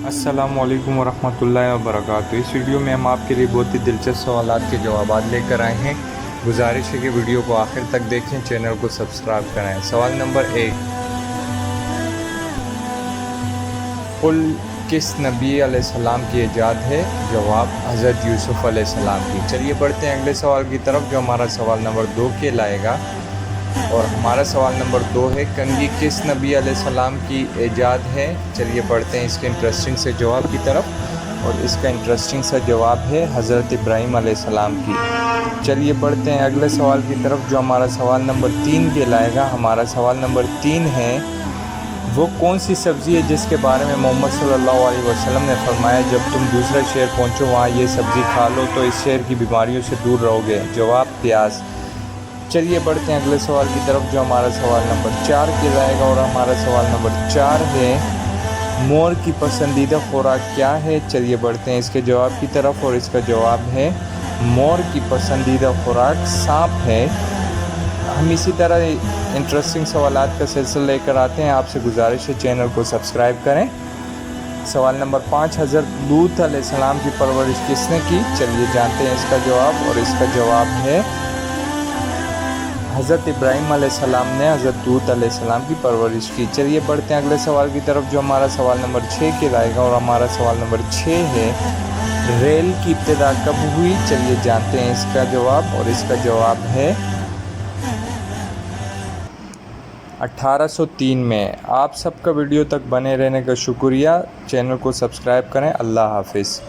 السلام علیکم ورحمۃ اللہ وبرکاتہ۔ اس ویڈیو میں ہم آپ کے لیے بہت ہی دلچسپ سوالات کے جوابات لے کر آئے ہیں۔ گزارش ہے کہ ویڈیو کو آخر تک دیکھیں، چینل کو سبسکرائب کریں۔ سوال نمبر 1، قل کس نبی علیہ السلام کی ایجاد ہے؟ جواب حضرت یوسف علیہ السلام کی۔ چلیے بڑھتے ہیں اگلے سوال کی طرف، جو ہمارا سوال نمبر 2 کے لائے گا، اور ہمارا سوال نمبر 2 ہے، کنگھی کس نبی علیہ السلام کی ایجاد ہے؟ چلیے بڑھتے ہیں اس کے انٹرسٹنگ سے جواب کی طرف، اور اس کا انٹرسٹنگ سا جواب ہے حضرت ابراہیم علیہ السلام کی۔ چلیے بڑھتے ہیں اگلے سوال کی طرف، جو ہمارا سوال نمبر 3 کے لائے گا۔ ہمارا سوال نمبر 3 ہے، وہ کون سی سبزی ہے جس کے بارے میں محمد صلی اللہ علیہ وسلم نے فرمایا جب تم دوسرے شہر پہنچو وہاں یہ سبزی کھا لو تو اس شہر کی بیماریوں سے دور رہو گے؟ جواب پیاز۔ چلیے بڑھتے ہیں اگلے سوال کی طرف، جو ہمارا سوال نمبر 4 کے لائے گا، اور ہمارا سوال نمبر 4 ہے، مور کی پسندیدہ خوراک کیا ہے؟ چلیے بڑھتے ہیں اس کے جواب کی طرف، اور اس کا جواب ہے مور کی پسندیدہ خوراک سانپ ہے۔ ہم اسی طرح انٹرسٹنگ سوالات کا سلسلہ لے کر آتے ہیں، آپ سے گزارش ہے چینل کو سبسکرائب کریں۔ سوال نمبر 5، حضرت لوط علیہ السلام کی پرورش کس نے کی؟ چلیے جانتے ہیں اس کا جواب، اور اس کا جواب ہے حضرت ابراہیم علیہ السلام نے حضرت لوط علیہ السلام کی پرورش کی۔ چلیے بڑھتے ہیں اگلے سوال کی طرف، جو ہمارا سوال نمبر 6 کے لائے گا، اور ہمارا سوال نمبر 6 ہے، ریل کی ابتدا کب ہوئی؟ چلیے جانتے ہیں اس کا جواب، اور اس کا جواب ہے 1803 میں۔ آپ سب کا ویڈیو تک بنے رہنے کا شکریہ، چینل کو سبسکرائب کریں۔ اللہ حافظ۔